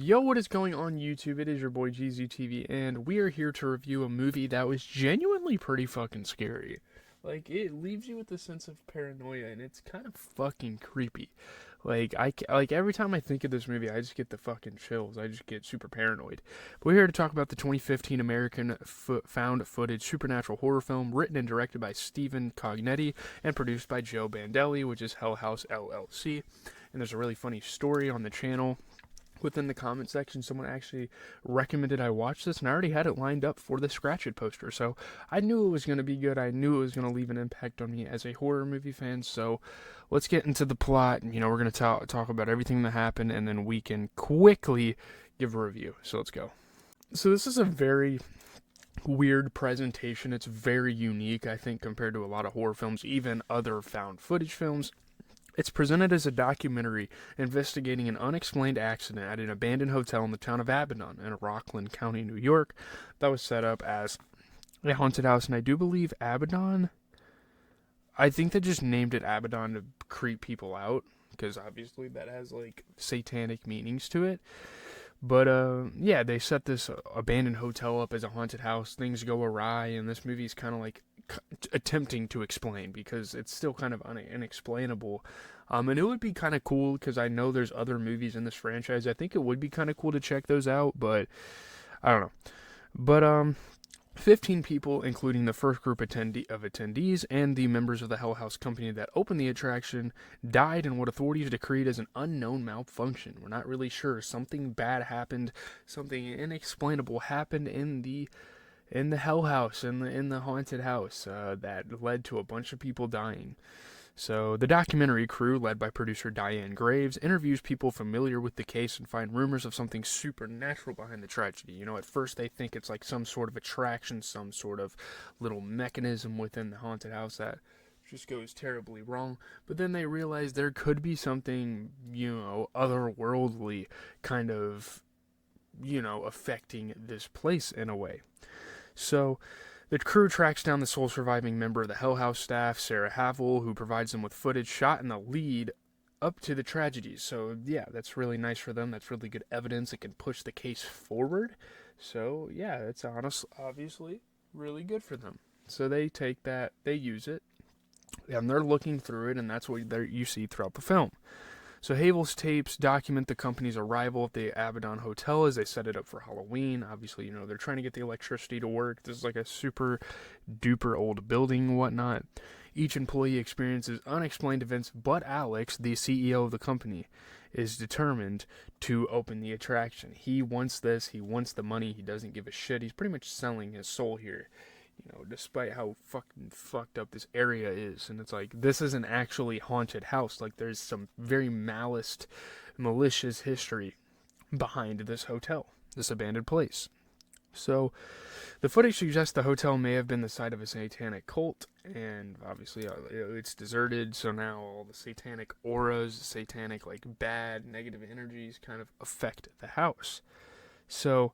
Yo, what is going on YouTube? It is your boy GZTV, and we are here to review a movie that was genuinely pretty fucking scary. Like, it leaves you with a sense of paranoia, and it's kind of fucking creepy. Like every time I think of this movie, I just get the fucking chills. I just get super paranoid. But we're here to talk about the 2015 American found footage supernatural horror film written and directed by Stephen Cognetti and produced by Joe Bandelli, which is House LLC. And there's a really funny story on the channel within the comment section. Someone actually recommended I watch this, and I already had it lined up for the Scratch It poster, so I knew it was going to be good. I knew it was going to leave an impact on me as a horror movie fan. So let's get into the plot. We're going to talk about everything that happened, and then we can quickly give a review. So let's go. So this is a very weird presentation. It's very unique, I think, compared to a lot of horror films, even other found footage films. It's presented as a documentary investigating an unexplained accident at an abandoned hotel in the town of Abaddon in Rockland County, New York, that was set up as a haunted house. And I do believe Abaddon, I think they just named it Abaddon to creep people out, because obviously that has like satanic meanings to it. But yeah, they set this abandoned hotel up as a haunted house. Things go awry, and this movie is kind of like attempting to explain, because it's still kind of unexplainable. And it would be kind of cool, because I know there's other movies in this franchise. I think it would be kind of cool to check those out, but I don't know. But 15 people, including the first group of attendees and the members of the Hell House company that opened the attraction, died in what authorities decreed as an unknown malfunction. We're not really sure. Something bad happened. Something inexplainable happened in the Hell House, in the haunted house, that led to a bunch of people dying. So the documentary crew, led by producer Diane Graves, interviews people familiar with the case and find rumors of something supernatural behind the tragedy. At first they think it's like some sort of attraction, some sort of little mechanism within the haunted house that just goes terribly wrong. But then they realize there could be something, otherworldly kind of, affecting this place in a way. So the crew tracks down the sole surviving member of the Hell House staff, Sarah Havel, who provides them with footage shot in the lead up to the tragedy. So yeah, that's really nice for them. That's really good evidence. It can push the case forward. So yeah, it's obviously really good for them. So they take that, they use it, and they're looking through it, and that's what you see throughout the film. So Havel's tapes document the company's arrival at the Abaddon Hotel as they set it up for Halloween. Obviously, they're trying to get the electricity to work. This is like a super duper old building and whatnot. Each employee experiences unexplained events, but Alex, the CEO of the company, is determined to open the attraction. He wants this. He wants the money. He doesn't give a shit. He's pretty much selling his soul here. Despite how fucking fucked up this area is. And it's like, this is an actually haunted house. Like, there's some very malicious history behind this hotel, this abandoned place. So, the footage suggests the hotel may have been the site of a satanic cult, and obviously it's deserted, so now all the satanic auras, satanic, like, bad, negative energies kind of affect the house. So,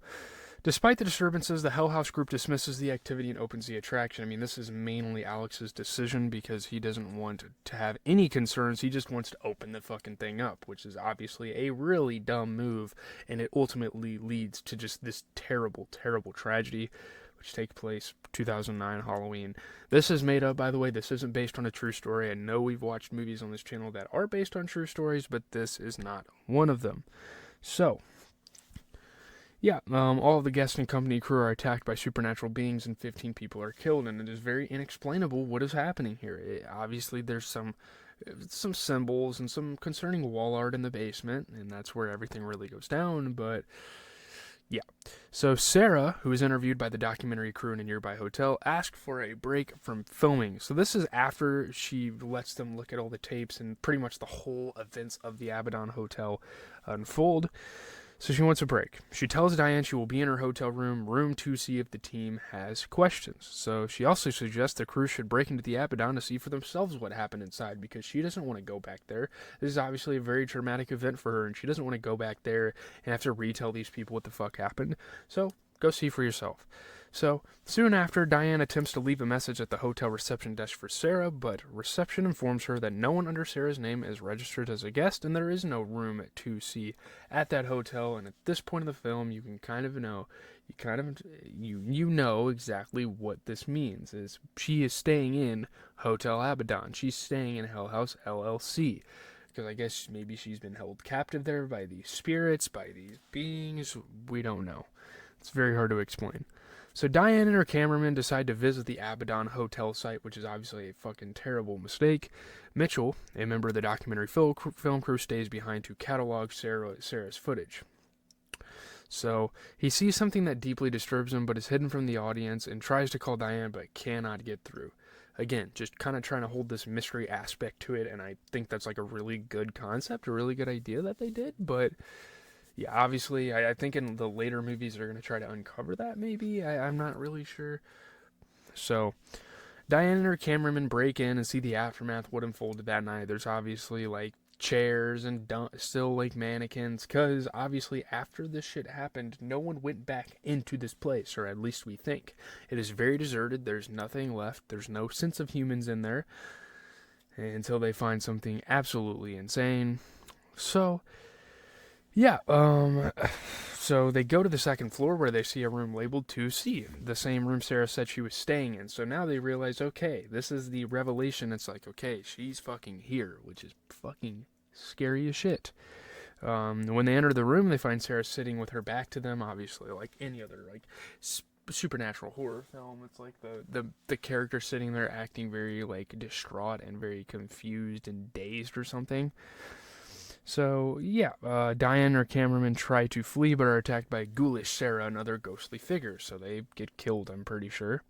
despite the disturbances, the Hell House group dismisses the activity and opens the attraction. I mean, this is mainly Alex's decision, because he doesn't want to have any concerns. He just wants to open the fucking thing up, which is obviously a really dumb move, and it ultimately leads to just this terrible, terrible tragedy, which takes place 2009 Halloween. This is made up, by the way. This isn't based on a true story. I know we've watched movies on this channel that are based on true stories, but this is not one of them. So, yeah, all of the guests and company crew are attacked by supernatural beings, and 15 people are killed, and it is very inexplainable what is happening here. Obviously, there's some symbols and some concerning wall art in the basement, and that's where everything really goes down, but yeah. So Sarah, who was interviewed by the documentary crew in a nearby hotel, asked for a break from filming. So this is after she lets them look at all the tapes and pretty much the whole events of the Abaddon Hotel unfold. So she wants a break. She tells Diane she will be in her hotel room 2, see if the team has questions. So she also suggests the crew should break into the Abaddon to see for themselves what happened inside, because she doesn't want to go back there. This is obviously a very traumatic event for her, and she doesn't want to go back there and have to retell these people what the fuck happened. So Go see for yourself. So, soon after, Diane attempts to leave a message at the hotel reception desk for Sarah, but reception informs her that no one under Sarah's name is registered as a guest, and there is no room at 2C at that hotel. And at this point in the film, you can kind of know, you know exactly what this means. Is she is staying in Hotel Abaddon. She's staying in House LLC. Because I guess maybe she's been held captive there by these spirits, by these beings. We don't know. It's very hard to explain. So Diane and her cameraman decide to visit the Abaddon Hotel site, which is obviously a fucking terrible mistake. Mitchell, a member of the documentary film crew, stays behind to catalog Sarah's footage. So he sees something that deeply disturbs him, but is hidden from the audience, and tries to call Diane, but cannot get through. Again, just kind of trying to hold this mystery aspect to it, and I think that's like a really good concept, a really good idea that they did, but yeah, obviously, I think in the later movies they're going to try to uncover that, maybe? I'm not really sure. So, Diane and her cameraman break in and see the aftermath what unfolded that night. There's obviously, like, chairs and still, like, mannequins, because obviously after this shit happened, no one went back into this place, or at least we think. It is very deserted. There's nothing left. There's no sense of humans in there until they find something absolutely insane. So... yeah, so they go to the second floor where they see a room labeled 2C, the same room Sarah said she was staying in. So now they realize, okay, this is the revelation. It's like, okay, she's fucking here, which is fucking scary as shit. When they enter the room, they find Sarah sitting with her back to them, obviously, like any other, like, supernatural horror film. It's like the character sitting there acting very, like, distraught and very confused and dazed or something. So, yeah, Diane and her cameraman try to flee, but are attacked by ghoulish Sarah and other ghostly figures, so they get killed, I'm pretty sure.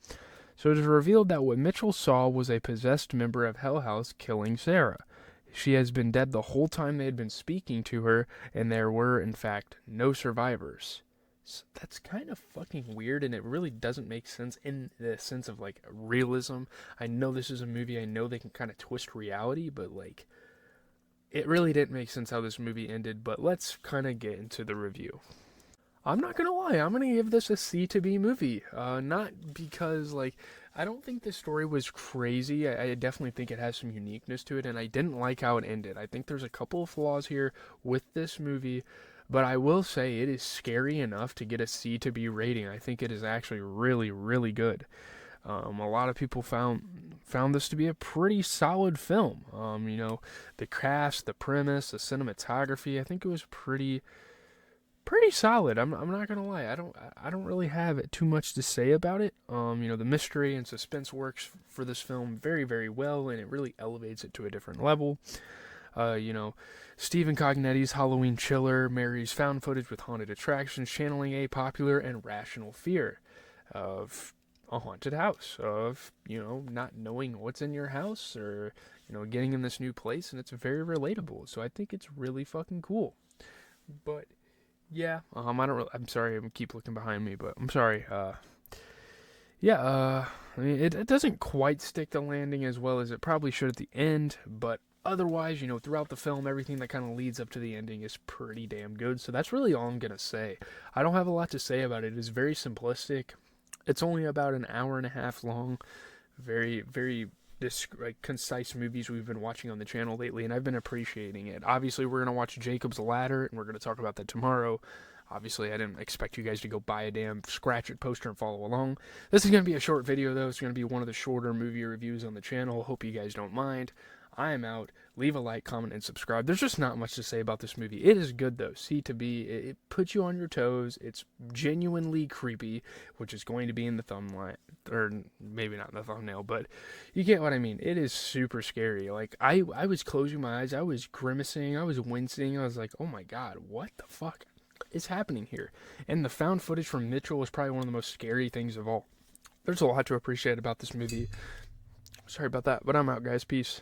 So it is revealed that what Mitchell saw was a possessed member of Hell House killing Sarah. She has been dead the whole time they had been speaking to her, and there were, in fact, no survivors. So that's kind of fucking weird, and it really doesn't make sense in the sense of, like, realism. I know this is a movie, I know they can kind of twist reality, but, like... it really didn't make sense how this movie ended, but let's kind of get into the review. I'm not going to lie, I'm going to give this a C to B movie. Not because, like, I don't think the story was crazy. I definitely think it has some uniqueness to it, and I didn't like how it ended. I think there's a couple of flaws here with this movie, but I will say it is scary enough to get a C to B rating. I think it is actually really, really good. A lot of people found this to be a pretty solid film. You know, the cast, the premise, the cinematography, I think it was pretty solid. I'm not gonna lie. I don't really have too much to say about it. You know, the mystery and suspense works for this film very, very well, and it really elevates it to a different level. You know, Stephen Cognetti's Halloween Chiller marries found footage with haunted attractions, channeling a popular and rational fear of a haunted house, of, you know, not knowing what's in your house, or, you know, getting in this new place, and it's very relatable. So I think it's really fucking cool. But yeah, I'm sorry, I keep looking behind me, but I'm sorry. I mean, it doesn't quite stick the landing as well as it probably should at the end, but otherwise, you know, throughout the film, everything that kind of leads up to the ending is pretty damn good. So that's really all I'm gonna say. I don't have a lot to say about it. It is very simplistic. It's only about an hour and a half long. Very, very concise movies we've been watching on the channel lately, and I've been appreciating it. Obviously, we're going to watch Jacob's Ladder, and we're going to talk about that tomorrow. Obviously, I didn't expect you guys to go buy a damn Scratch It poster and follow along. This is going to be a short video, though. It's going to be one of the shorter movie reviews on the channel. Hope you guys don't mind. I am out. Leave a like, comment, and subscribe. There's just not much to say about this movie. It is good, though. C to B. It puts you on your toes. It's genuinely creepy, which is going to be in the thumbnail. Or maybe not in the thumbnail, but you get what I mean. It is super scary. Like, I was closing my eyes. I was grimacing. I was wincing. I was like, oh my god, what the fuck is happening here? And the found footage from Mitchell was probably one of the most scary things of all. There's a lot to appreciate about this movie. Sorry about that, but I'm out, guys. Peace.